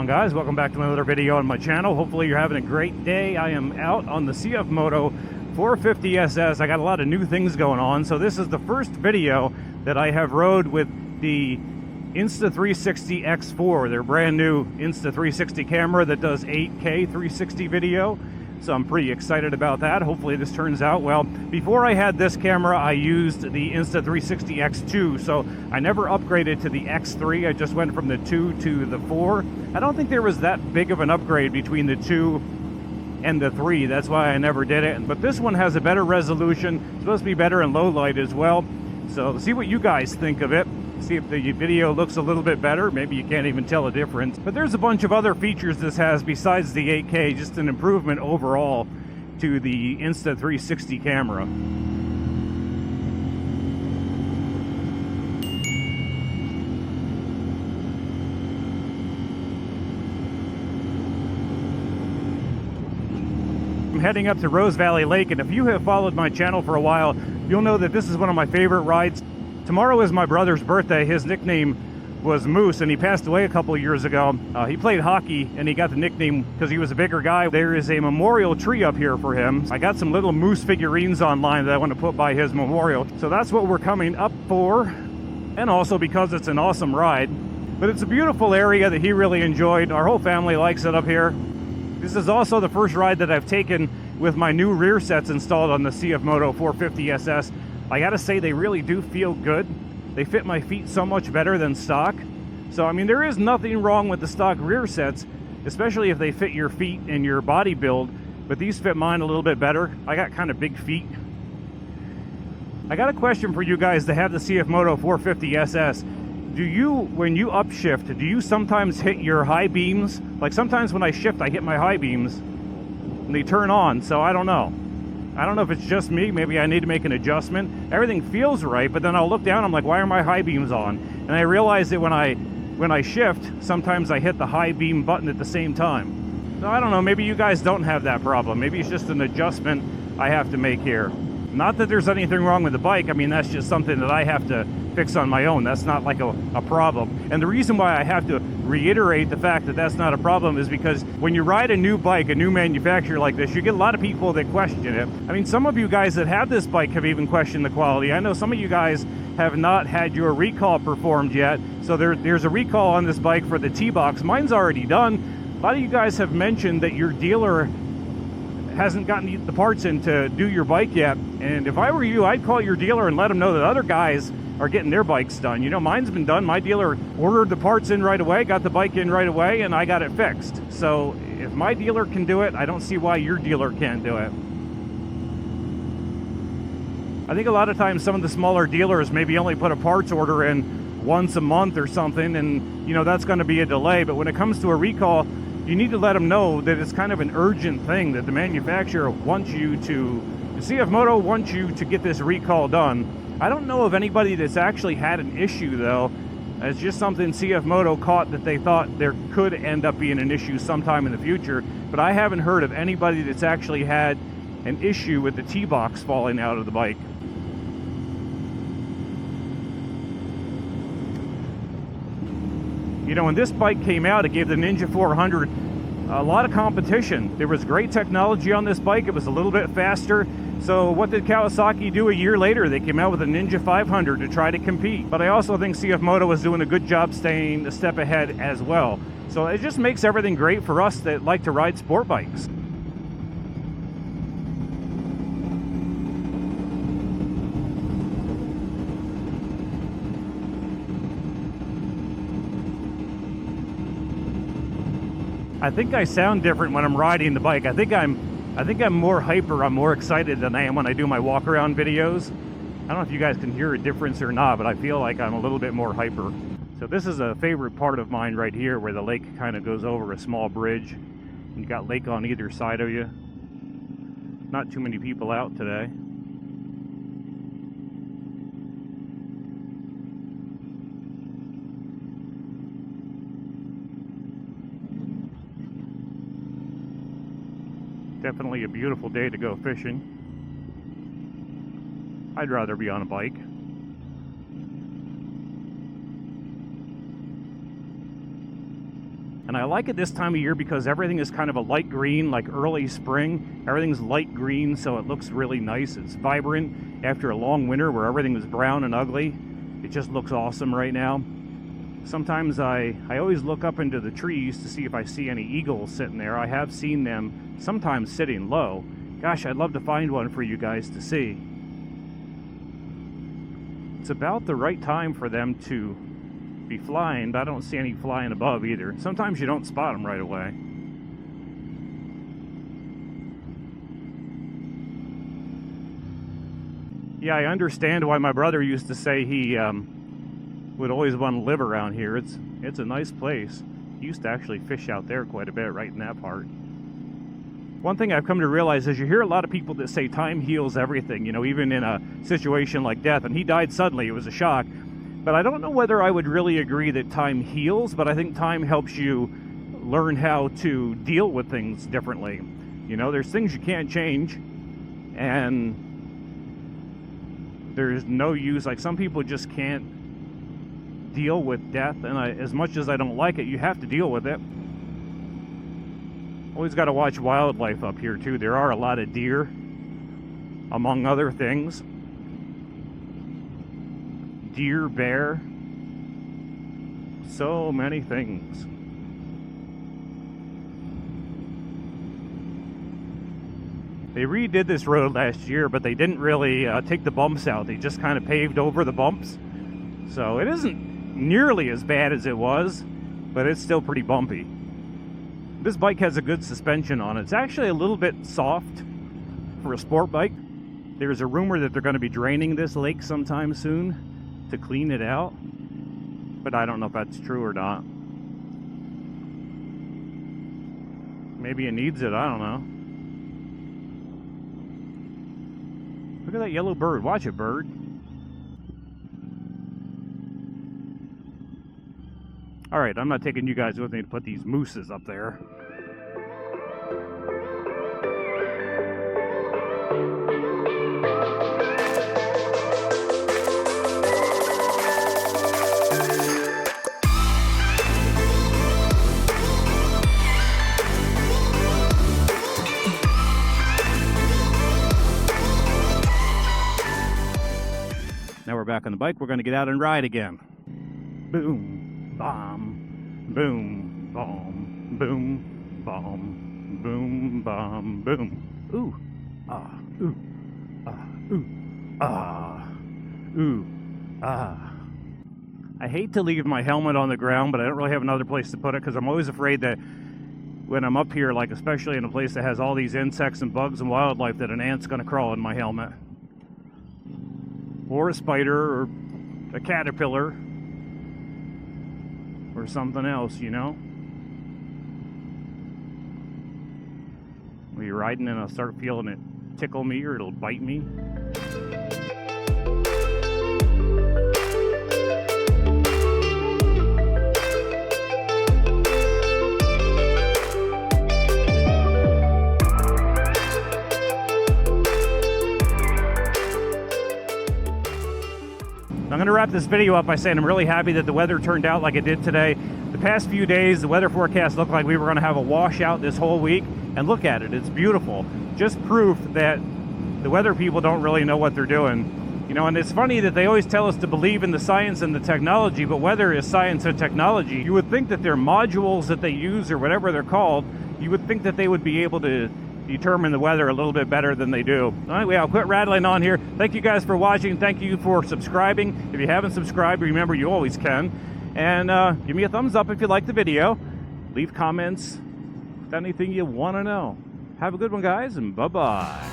on, guys? Welcome back to another video on my channel. Hopefully you're having a great day. I am out on the CFMOTO 450SS. I got a lot of new things going on, so this is the first video that I have rode with the Insta360 X4, their brand new Insta360 camera that does 8K 360 video. So I'm pretty excited about that. Hopefully this turns out well. Before I had this camera, I used the Insta360 X2, so I never upgraded to the X3. I just went from the 2 to the 4. I don't think there was that big of an upgrade between the 2 and the 3. That's why I never did it. But this one has a better resolution. It's supposed to be better in low light as well. So see what you guys think of it. See if the video looks a little bit better. Maybe you can't even tell a difference. But there's a bunch of other features this has besides the 8K, just an improvement overall to the Insta360 camera. I'm heading up to Rose Valley Lake, and if you have followed my channel for a while, you'll know that this is one of my favorite rides. Tomorrow is my brother's birthday. His nickname was Moose, and he passed away a couple of years ago. He played hockey, and he got the nickname because he was a bigger guy. There is a memorial tree up here for him. I got some little Moose figurines online that I want to put by his memorial. So that's what we're coming up for, and also because it's an awesome ride. But it's a beautiful area that he really enjoyed. Our whole family likes it up here. This is also the first ride that I've taken with my new rear sets installed on the CFMOTO 450SS. I gotta say, they really do feel good. They fit my feet so much better than stock. So, I mean, there is nothing wrong with the stock rear sets, especially if they fit your feet and your body build, but these fit mine a little bit better. I got kind of big feet. I got a question for you guys that have the CFMOTO 450SS. Do you, when you upshift, do you sometimes hit your high beams? Like sometimes when I shift, I hit my high beams and they turn on, so I don't know. I don't know if it's just me. Maybe I need to make an adjustment. Everything feels right, but then I'll look down, I'm like, why are my high beams on? And I realize that when I shift, sometimes I hit the high beam button at the same time. So I don't know, maybe you guys don't have that problem. Maybe it's just an adjustment I have to make here. Not that there's anything wrong with the bike. I mean, that's just something that I have to fix on my own. That's not like a problem. And the reason why I have to reiterate the fact that that's not a problem is because when you ride a new bike, a new manufacturer like this, you get a lot of people that question it. I mean, some of you guys that have this bike have even questioned the quality. I know some of you guys have not had your recall performed yet. So there's a recall on this bike for the T-Box. Mine's already done. A lot of you guys have mentioned that your dealer hasn't gotten the parts in to do your bike yet. And if I were you, I'd call your dealer and let them know that other guys are getting their bikes done. You know, mine's been done. My dealer ordered the parts in right away, got the bike in right away, and I got it fixed. So if my dealer can do it, I don't see why your dealer can't do it. I think a lot of times some of the smaller dealers maybe only put a parts order in once a month or something, and you know, that's going to be a delay. But when it comes to a recall, you need to let them know that it's kind of an urgent thing, that the manufacturer wants you to, the CFMOTO wants you to get this recall done. I don't know of anybody that's actually had an issue though. It's just something CFMOTO caught that they thought there could end up being an issue sometime in the future, but I haven't heard of anybody that's actually had an issue with the T-Box falling out of the bike. You know, when this bike came out, it gave the Ninja 400 a lot of competition. There was great technology on this bike. It was a little bit faster. So what did Kawasaki do a year later? They came out with a Ninja 500 to try to compete. But I also think CFMOTO was doing a good job staying a step ahead as well. So it just makes everything great for us that like to ride sport bikes. I think I sound different when I'm riding the bike. I think I'm more hyper, I'm more excited than I am when I do my walk around videos. I don't know if you guys can hear a difference or not, but I feel like I'm a little bit more hyper. So this is a favorite part of mine right here, where the lake kind of goes over a small bridge. You got lake on either side of you. Not too many people out today. Definitely a beautiful day to go fishing. I'd rather be on a bike. And I like it this time of year because everything is kind of a light green, like early spring. Everything's light green, so it looks really nice. It's vibrant after a long winter where everything was brown and ugly. It just looks awesome right now. Sometimes I always look up into the trees to see if I see any eagles sitting there. I have seen them sometimes sitting low. Gosh, I'd love to find one for you guys to see. It's about the right time for them to be flying, but I don't see any flying above either. Sometimes you don't spot them right away. Yeah, I understand why my brother used to say he would always want to live around here. It's a nice place. He used to actually fish out there quite a bit, right in that part. One thing I've come to realize is you hear a lot of people that say time heals everything, you know, even in a situation like death. And he died suddenly. It was a shock. But I don't know whether I would really agree that time heals, but I think time helps you learn how to deal with things differently. You know, there's things you can't change, and there's no use. Like, some people just can't deal with death, and as much as I don't like it, you have to deal with it. Always got to watch wildlife up here, too. There are a lot of deer, among other things. Deer, bear, so many things. They redid this road last year, but they didn't really take the bumps out. They just kind of paved over the bumps. So it isn't nearly as bad as it was, but it's still pretty bumpy. This bike has a good suspension on it. It's actually a little bit soft for a sport bike. There's a rumor that they're going to be draining this lake sometime soon to clean it out, but I don't know if that's true or not. Maybe it needs it, I don't know. Look at that yellow bird. Watch it, bird. Alright, I'm not taking you guys with me to put these mooses up there. Now we're back on the bike. We're going to get out and ride again. Boom, bomb, boom, bomb, boom, bomb, boom, bomb, boom. Ooh, ah, ooh, ah, ooh, ah, ooh, ah. I hate to leave my helmet on the ground, but I don't really have another place to put it because I'm always afraid that when I'm up here, like especially in a place that has all these insects and bugs and wildlife, that an ant's going to crawl in my helmet. Or a spider, or a caterpillar, or something else, you know? When you're riding and I'll start feeling it tickle me or it'll bite me. I'm going to wrap this video up by saying I'm really happy that the weather turned out like it did today. The past few days, the weather forecast looked like we were going to have a washout this whole week, and look at it, it's beautiful. Just proof that the weather people don't really know what they're doing. You know, and it's funny that they always tell us to believe in the science and the technology, but weather is science and technology. You would think that their modules that they use, or whatever they're called, you would think that they would be able to determine the weather a little bit better than they do. Anyway, I'll quit rattling on here. Thank you guys for watching. Thank you for subscribing. If you haven't subscribed, remember you always can. And give me a thumbs up if you like the video. Leave comments with anything you want to know. Have a good one, guys, and bye-bye.